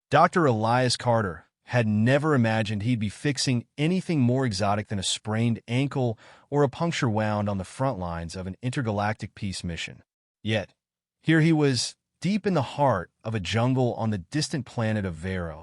Dr. Elias Carter had never imagined he'd be fixing anything more exotic than a sprained ankle or a puncture wound on the front lines of an intergalactic peace mission. Yet, here he was, deep in the heart of a jungle on the distant planet of Vera,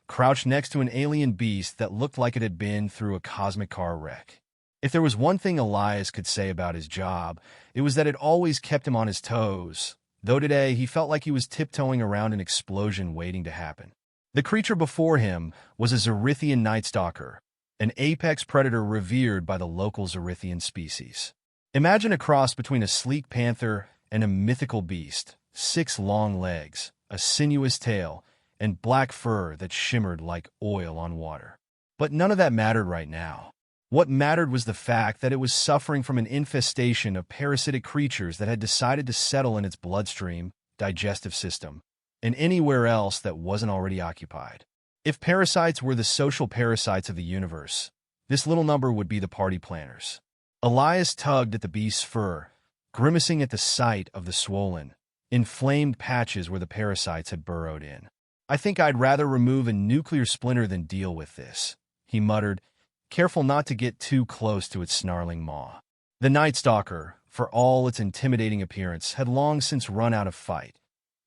crouched next to an alien beast that looked like it had been through a cosmic car wreck. If there was one thing Elias could say about his job, it was that it always kept him on his toes, though today he felt like he was tiptoeing around an explosion waiting to happen. The creature before him was a Zorithian night stalker, an apex predator revered by the local Zorithian species. Imagine a cross between a sleek panther and a mythical beast, 6 long legs, a sinuous tail, and black fur that shimmered like oil on water. But none of that mattered right now. What mattered was the fact that it was suffering from an infestation of parasitic creatures that had decided to settle in its bloodstream, digestive system, and anywhere else that wasn't already occupied. If parasites were the social parasites of the universe, this little number would be the party planners. Elias tugged at the beast's fur, grimacing at the sight of the swollen, inflamed patches where the parasites had burrowed in. "I think I'd rather remove a nuclear splinter than deal with this," he muttered, careful not to get too close to its snarling maw. The Night Stalker, for all its intimidating appearance, had long since run out of fight,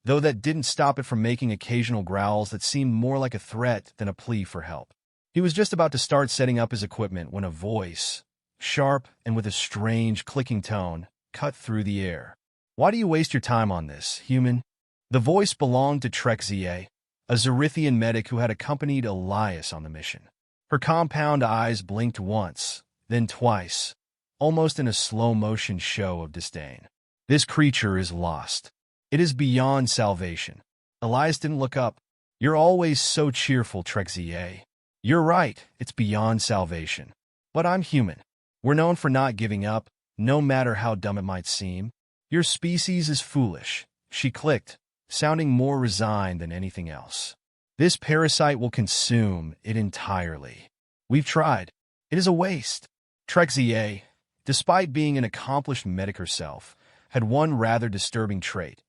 though that didn't stop it from making occasional growls that seemed more like a threat than a plea for help. He was just about to start setting up his equipment when a voice, sharp and with a strange clicking tone, cut through the air. "Why do you waste your time on this, human?" The voice belonged to Trexia, a Zorithian medic who had accompanied Elias on the mission. Her compound eyes blinked once, then twice, almost in a slow-motion show of disdain. "This creature is lost. It is beyond salvation." Elias didn't look up. "You're always so cheerful, Trexia. You're right, it's beyond salvation. But I'm human. We're known for not giving up, no matter how dumb it might seem. Your species is foolish," she clicked, sounding more resigned than anything else. "This parasite will consume it entirely. We've tried. It is a waste." Trexia, despite being an accomplished medic herself, had one rather disturbing trait.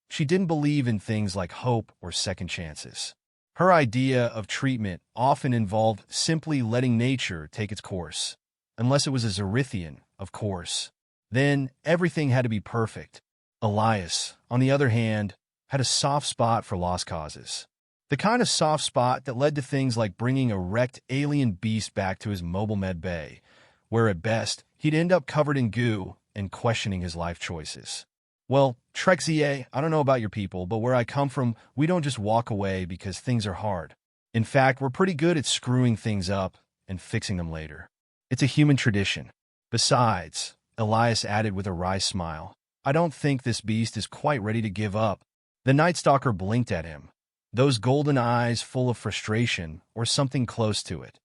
She didn't believe in things like hope or second chances. Her idea of treatment often involved simply letting nature take its course. Unless it was a Zorithian, of course. Then everything had to be perfect. Elias, on the other hand, had a soft spot for lost causes. The kind of soft spot that led to things like bringing a wrecked alien beast back to his mobile med bay, where at best, he'd end up covered in goo and questioning his life choices. "Well, Trexia, I don't know about your people, but where I come from, we don't just walk away because things are hard. In fact, we're pretty good at screwing things up and fixing them later. It's a human tradition. Besides," Elias added with a wry smile, "I don't think this beast is quite ready to give up." The Night Stalker blinked at him, those golden eyes full of frustration or something close to it,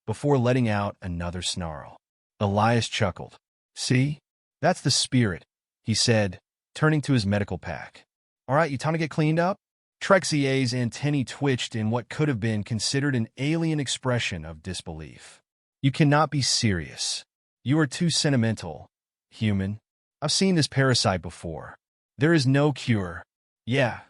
before letting out another snarl. Elias chuckled. "See? That's the spirit," he said, turning to his medical pack. "All right, you time to get cleaned up?" Trexia's antennae twitched in what could have been considered an alien expression of disbelief. "You cannot be serious. You are too sentimental, human. I've seen this parasite before. There is no cure." "Yeah,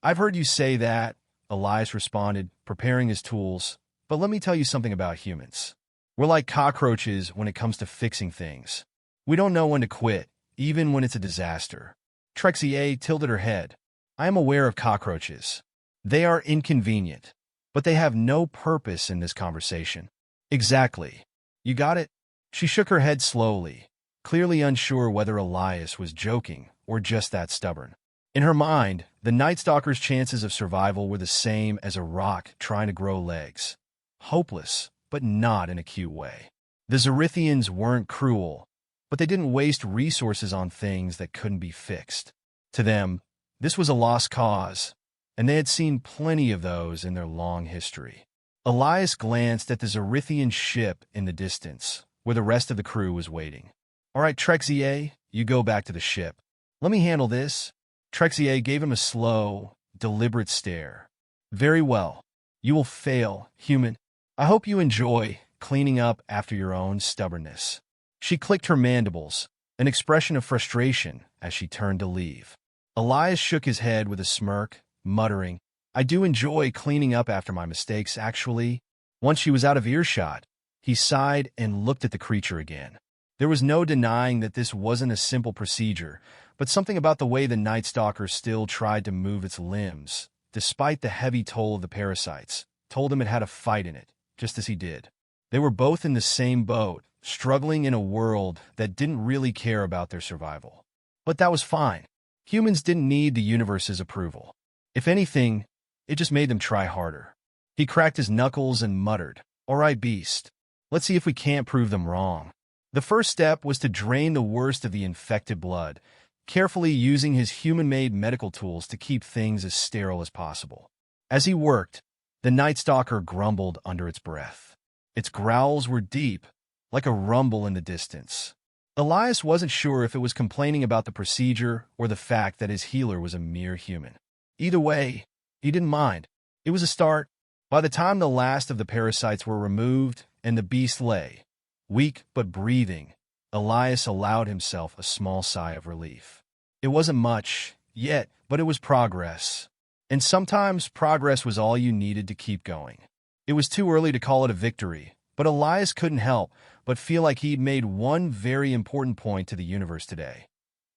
I've heard you say that," Elias responded, preparing his tools. "But let me tell you something about humans. We're like cockroaches when it comes to fixing things. We don't know when to quit, even when it's a disaster." Trexia tilted her head. "I am aware of cockroaches. They are inconvenient, but they have no purpose in this conversation." "Exactly. You got it?" She shook her head slowly, clearly unsure whether Elias was joking or just that stubborn. In her mind, the Night Stalker's chances of survival were the same as a rock trying to grow legs. Hopeless, but not in a cute way. The Zorithians weren't cruel, but they didn't waste resources on things that couldn't be fixed. To them, this was a lost cause, and they had seen plenty of those in their long history. Elias glanced at the Zorithian ship in the distance, where the rest of the crew was waiting. "All right, Trexia, you go back to the ship. Let me handle this." Trexia gave him a slow, deliberate stare. "Very well. You will fail, human. I hope you enjoy cleaning up after your own stubbornness." She clicked her mandibles, an expression of frustration as she turned to leave. Elias shook his head with a smirk, muttering, I do enjoy cleaning up after my mistakes, actually. Once she was out of earshot, he sighed and looked at the creature again. There was no denying that this wasn't a simple procedure, but something about the way the Night Stalker still tried to move its limbs, despite the heavy toll of the parasites, told him it had a fight in it, just as he did. They were both in the same boat, struggling in a world that didn't really care about their survival. But that was fine. Humans didn't need the universe's approval. If anything, it just made them try harder. He cracked his knuckles and muttered, "All right, beast. Let's see if we can't prove them wrong." The first step was to drain the worst of the infected blood, carefully using his human-made medical tools to keep things as sterile as possible. As he worked, the Night Stalker grumbled under its breath. Its growls were deep, like a rumble in the distance. Elias wasn't sure if it was complaining about the procedure or the fact that his healer was a mere human. Either way, he didn't mind. It was a start. By the time the last of the parasites were removed and the beast lay, weak but breathing, Elias allowed himself a small sigh of relief. It wasn't much, yet, but it was progress. And sometimes progress was all you needed to keep going. It was too early to call it a victory, but Elias couldn't help but feel like he'd made one very important point to the universe today.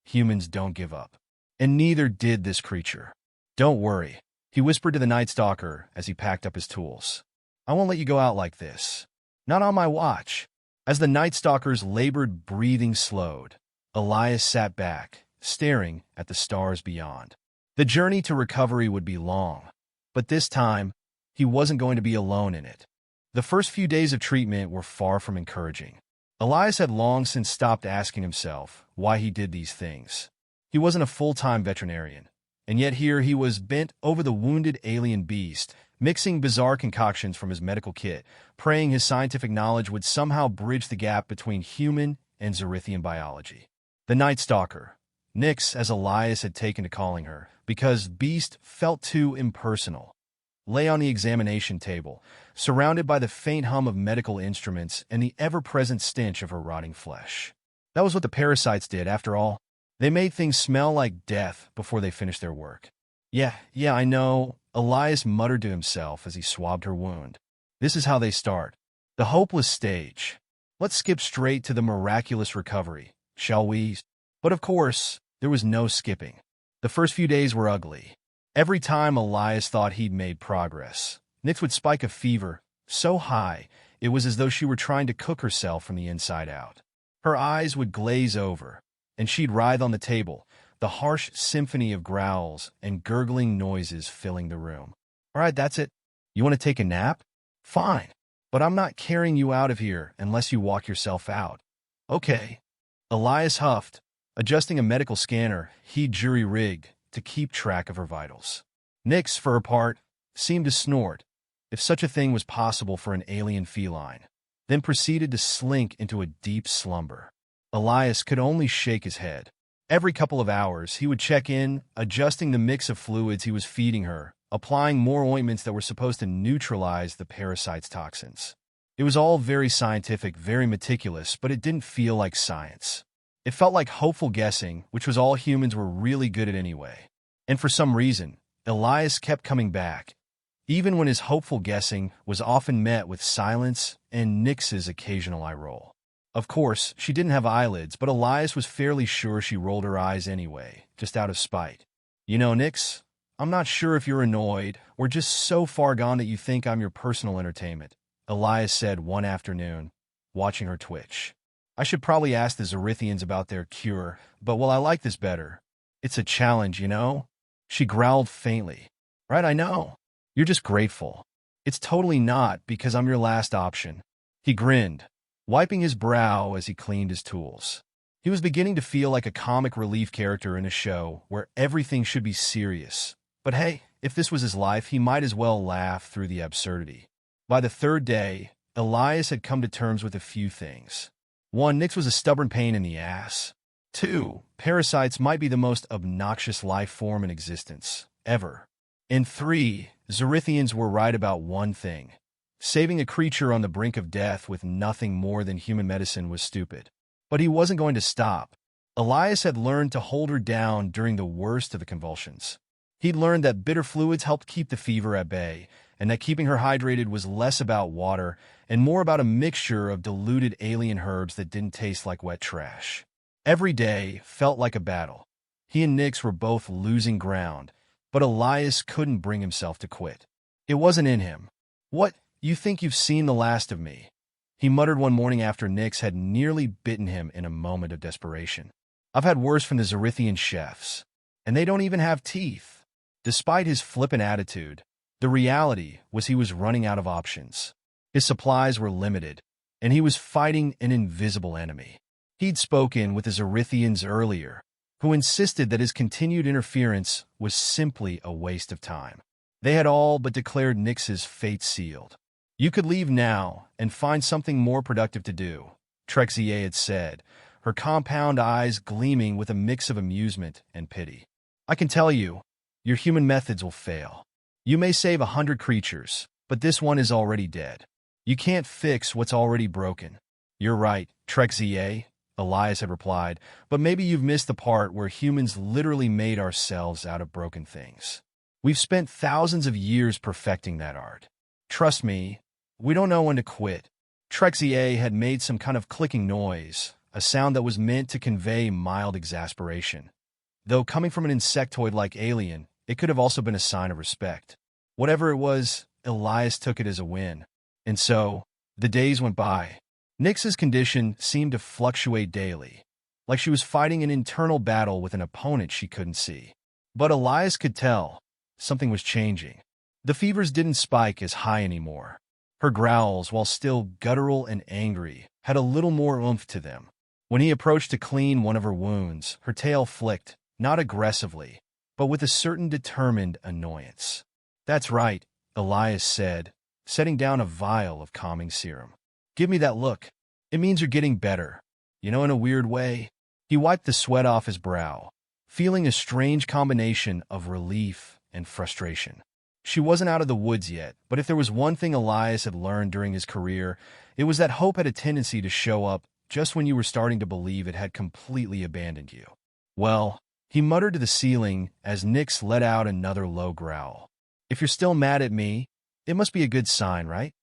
Humans don't give up. And neither did this creature. "Don't worry," he whispered to the Night Stalker as he packed up his tools. "I won't let you go out like this. Not on my watch." As the Night Stalker's labored breathing slowed, Elias sat back, staring at the stars beyond. The journey to recovery would be long, but this time, he wasn't going to be alone in it. The first few days of treatment were far from encouraging. Elias had long since stopped asking himself why he did these things. He wasn't a full-time veterinarian, and yet here he was bent over the wounded alien beast, mixing bizarre concoctions from his medical kit, praying his scientific knowledge would somehow bridge the gap between human and Zorithian biology. The Night Stalker, Nyx as Elias had taken to calling her, because Beast felt too impersonal, lay on the examination table, surrounded by the faint hum of medical instruments and the ever-present stench of her rotting flesh. That was what the parasites did, after all. They made things smell like death before they finished their work. Yeah, I know," Elias muttered to himself as he swabbed her wound. "This is how they start. The hopeless stage. Let's skip straight to the miraculous recovery, shall we?" But of course, there was no skipping. The first few days were ugly. Every time Elias thought he'd made progress, Nyx would spike a fever so high it was as though she were trying to cook herself from the inside out. Her eyes would glaze over, and she'd writhe on the table, the harsh symphony of growls and gurgling noises filling the room. "All right, that's it. You want to take a nap? Fine, but I'm not carrying you out of here unless you walk yourself out." "Okay." Elias huffed, adjusting a medical scanner he'd jury-rigged to keep track of her vitals. Nyx, for her part, seemed to snort, if such a thing was possible for an alien feline, then proceeded to slink into a deep slumber. Elias could only shake his head. Every couple of hours, he would check in, adjusting the mix of fluids he was feeding her, applying more ointments that were supposed to neutralize the parasite's toxins. It was all very scientific, very meticulous, but it didn't feel like science. It felt like hopeful guessing, which was all humans were really good at anyway. And for some reason, Elias kept coming back, even when his hopeful guessing was often met with silence and Nyx's occasional eye roll. Of course, she didn't have eyelids, but Elias was fairly sure she rolled her eyes anyway, just out of spite. "You know, Nyx, I'm not sure if you're annoyed or just so far gone that you think I'm your personal entertainment," Elias said one afternoon, watching her twitch. "I should probably ask the Zorithians about their cure, but well, I like this better. It's a challenge, you know?" She growled faintly. "Right, I know. You're just grateful. It's totally not, because I'm your last option." He grinned, wiping his brow as he cleaned his tools. He was beginning to feel like a comic relief character in a show where everything should be serious. But hey, if this was his life, he might as well laugh through the absurdity. By the third day, Elias had come to terms with a few things. 1. Nyx was a stubborn pain in the ass. 2. Parasites might be the most obnoxious life form in existence, ever. And 3. Zorithians were right about one thing. Saving a creature on the brink of death with nothing more than human medicine was stupid. But he wasn't going to stop. Elias had learned to hold her down during the worst of the convulsions. He'd learned that bitter fluids helped keep the fever at bay, and that keeping her hydrated was less about water and more about a mixture of diluted alien herbs that didn't taste like wet trash. Every day felt like a battle. He and Nyx were both losing ground, but Elias couldn't bring himself to quit. It wasn't in him. "What, you think you've seen the last of me?" he muttered one morning after Nyx had nearly bitten him in a moment of desperation. "I've had worse from the Zerithian chefs, and they don't even have teeth." Despite his flippant attitude, the reality was he was running out of options. His supplies were limited, and he was fighting an invisible enemy. He'd spoken with the Zerithians earlier, who insisted that his continued interference was simply a waste of time. They had all but declared Nyx's fate sealed. "You could leave now and find something more productive to do," Trexie had said, her compound eyes gleaming with a mix of amusement and pity. "I can tell you, your human methods will fail. You may save 100 creatures, but this one is already dead. You can't fix what's already broken." "You're right, Trexie," Elias had replied, "but maybe you've missed the part where humans literally made ourselves out of broken things. We've spent thousands of years perfecting that art. Trust me, we don't know when to quit." Trexie had made some kind of clicking noise, a sound that was meant to convey mild exasperation. Though coming from an insectoid-like alien, it could have also been a sign of respect. Whatever it was, Elias took it as a win. And so, the days went by. Nyx's condition seemed to fluctuate daily, like she was fighting an internal battle with an opponent she couldn't see. But Elias could tell something was changing. The fevers didn't spike as high anymore. Her growls, while still guttural and angry, had a little more oomph to them. When he approached to clean one of her wounds, her tail flicked, not aggressively, but with a certain determined annoyance. "That's right," Elias said, setting down a vial of calming serum. "Give me that look. It means you're getting better. In a weird way." He wiped the sweat off his brow, feeling a strange combination of relief and frustration. She wasn't out of the woods yet, but if there was one thing Elias had learned during his career, it was that hope had a tendency to show up just when you were starting to believe it had completely abandoned you. "Well," he muttered to the ceiling as Nyx let out another low growl. "If you're still mad at me, it must be a good sign, right?"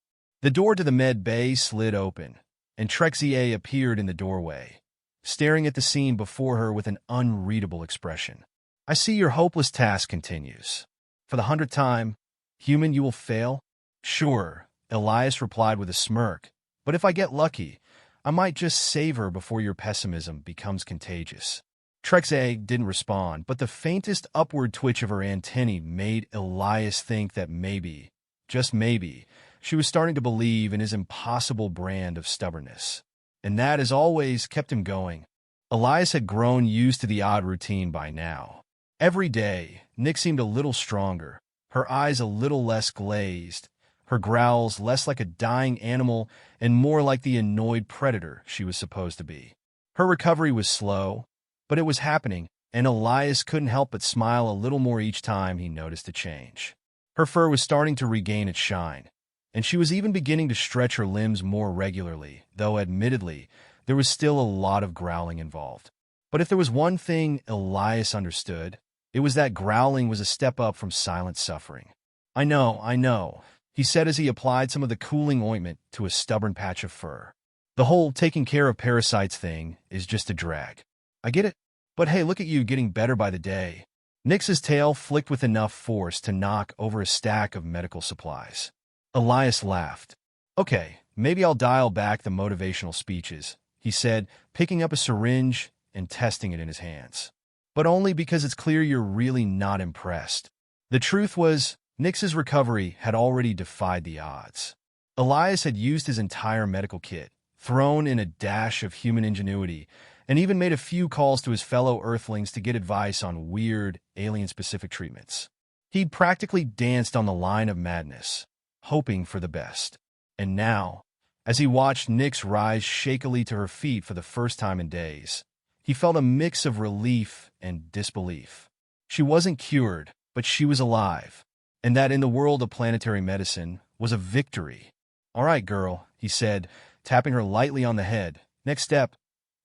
The door to the med bay slid open, and Trexie appeared in the doorway, staring at the scene before her with an unreadable expression. "I see your hopeless task continues. For the 100th time, human, you will fail?" "Sure," Elias replied with a smirk, "but if I get lucky, I might just save her before your pessimism becomes contagious." Trexie didn't respond, but the faintest upward twitch of her antennae made Elias think that maybe, just maybe, she was starting to believe in his impossible brand of stubbornness. And that, as always, kept him going. Elias had grown used to the odd routine by now. Every day, Nyx seemed a little stronger, her eyes a little less glazed, her growls less like a dying animal and more like the annoyed predator she was supposed to be. Her recovery was slow, but it was happening, and Elias couldn't help but smile a little more each time he noticed a change. Her fur was starting to regain its shine, and she was even beginning to stretch her limbs more regularly, though admittedly, there was still a lot of growling involved. But if there was one thing Elias understood, it was that growling was a step up from silent suffering. I know, he said as he applied some of the cooling ointment to a stubborn patch of fur. "The whole taking care of parasites thing is just a drag. I get it, but hey, look at you getting better by the day." Nyx's tail flicked with enough force to knock over a stack of medical supplies. Elias laughed. "Okay, maybe I'll dial back the motivational speeches," he said, picking up a syringe and testing it in his hands. "But only because it's clear you're really not impressed." The truth was, Nyx's recovery had already defied the odds. Elias had used his entire medical kit, thrown in a dash of human ingenuity, and even made a few calls to his fellow Earthlings to get advice on weird, alien-specific treatments. He'd practically danced on the line of madness, hoping for the best. And now, as he watched Nyx rise shakily to her feet for the first time in days, he felt a mix of relief and disbelief. She wasn't cured, but she was alive, and that in the world of planetary medicine was a victory. "All right, girl," he said, tapping her lightly on the head. "Next step,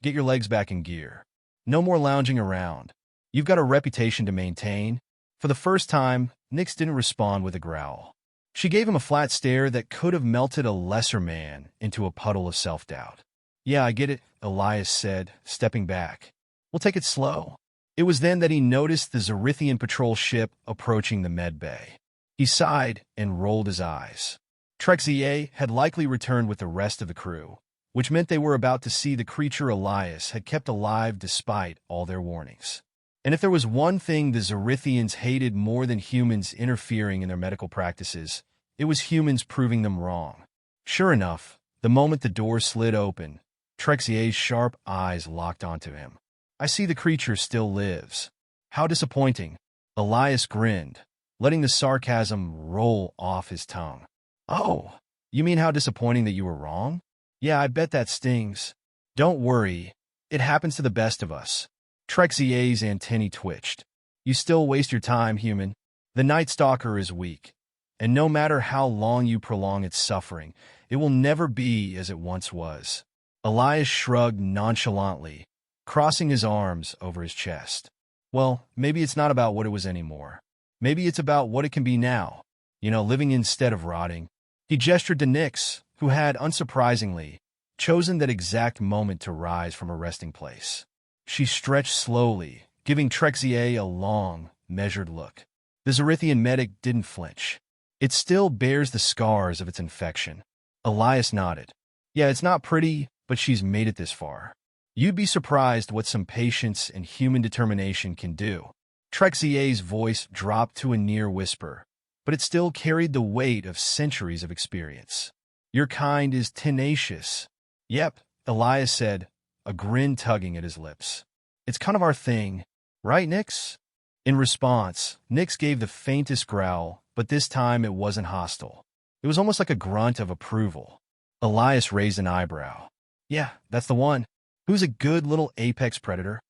get your legs back in gear. No more lounging around. You've got a reputation to maintain. For the first time, Nyx didn't respond with a growl. She gave him a flat stare that could have melted a lesser man into a puddle of self-doubt. "Yeah, I get it," Elias said, stepping back. "We'll take it slow." It was then that he noticed the Zerithian patrol ship approaching the med bay. He sighed and rolled his eyes. Trexie had likely returned with the rest of the crew, which meant they were about to see the creature Elias had kept alive despite all their warnings. And if there was one thing the Zerithians hated more than humans interfering in their medical practices, it was humans proving them wrong. Sure enough, the moment the door slid open, Trexie's sharp eyes locked onto him. "I see the creature still lives." "How disappointing." Elias grinned, letting the sarcasm roll off his tongue. "Oh, you mean how disappointing that you were wrong? Yeah, I bet that stings." "Don't worry, it happens to the best of us." Trexie's antennae twitched. "You still waste your time, human. The Night Stalker is weak, and no matter how long you prolong its suffering, it will never be as it once was." Elias shrugged nonchalantly, crossing his arms over his chest. "Well, maybe it's not about what it was anymore. Maybe it's about what it can be now. Living instead of rotting." He gestured to Nyx, who had, unsurprisingly, chosen that exact moment to rise from her resting place. She stretched slowly, giving Trexie a long, measured look. The Zerithian medic didn't flinch. "It still bears the scars of its infection." Elias nodded. "Yeah, it's not pretty, but she's made it this far. You'd be surprised what some patience and human determination can do." Trexie's voice dropped to a near whisper, but it still carried the weight of centuries of experience. "Your kind is tenacious." "Yep," Elias said, a grin tugging at his lips. "It's kind of our thing, right, Nyx?" In response, Nyx gave the faintest growl, but this time it wasn't hostile. It was almost like a grunt of approval. Elias raised an eyebrow. "Yeah, that's the one. Who's a good little apex predator?"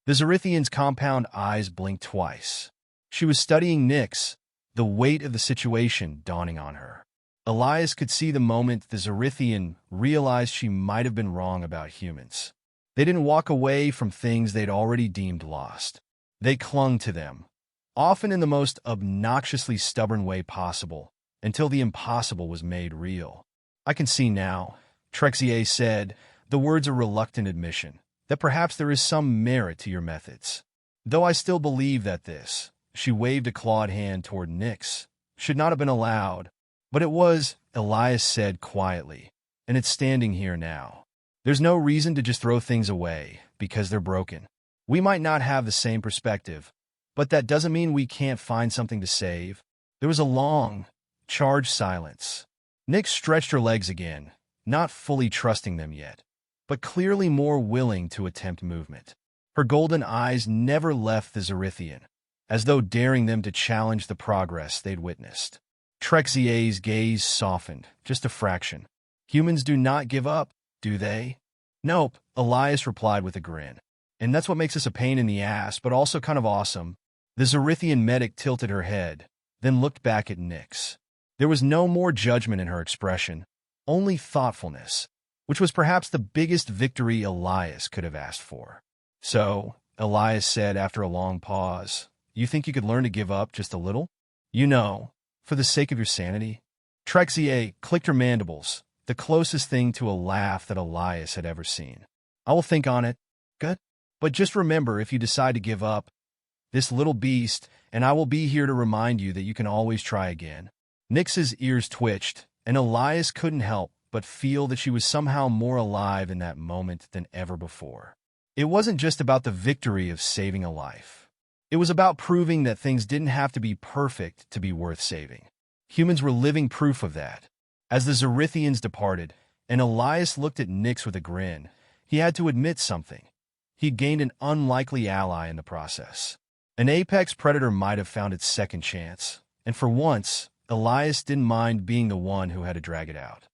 The Zerithian's compound eyes blinked twice. She was studying Nyx, the weight of the situation dawning on her. Elias could see the moment the Zerithian realized she might have been wrong about humans. They didn't walk away from things they'd already deemed lost. They clung to them, often in the most obnoxiously stubborn way possible, until the impossible was made real. "I can see now," Trexie said, the words a reluctant admission, "that perhaps there is some merit to your methods. Though I still believe that this," she waved a clawed hand toward Nyx, "should not have been allowed. But it was," Elias said quietly, "and it's standing here now. There's no reason to just throw things away, because they're broken. We might not have the same perspective, but that doesn't mean we can't find something to save." There was a long, charged silence. Nyx stretched her legs again, not fully trusting them yet, but clearly more willing to attempt movement. Her golden eyes never left the Zerithian, as though daring them to challenge the progress they'd witnessed. Trexie's gaze softened, just a fraction. "Humans do not give up, do they?" "Nope," Elias replied with a grin. "And that's what makes us a pain in the ass, but also kind of awesome." The Zerithian medic tilted her head, then looked back at Nyx. There was no more judgment in her expression, only thoughtfulness, which was perhaps the biggest victory Elias could have asked for. "So," Elias said after a long pause, "you think you could learn to give up just a little? For the sake of your sanity?" Trexie clicked her mandibles, the closest thing to a laugh that Elias had ever seen. "I will think on it." "Good. But just remember, if you decide to give up this little beast, and I will be here to remind you that you can always try again." Nyx's ears twitched, and Elias couldn't help but feel that she was somehow more alive in that moment than ever before. It wasn't just about the victory of saving a life. It was about proving that things didn't have to be perfect to be worth saving. Humans were living proof of that. As the Zerithians departed, and Elias looked at Nyx with a grin, he had to admit something. He'd gained an unlikely ally in the process. An apex predator might have found its second chance, and for once, Elias didn't mind being the one who had to drag it out.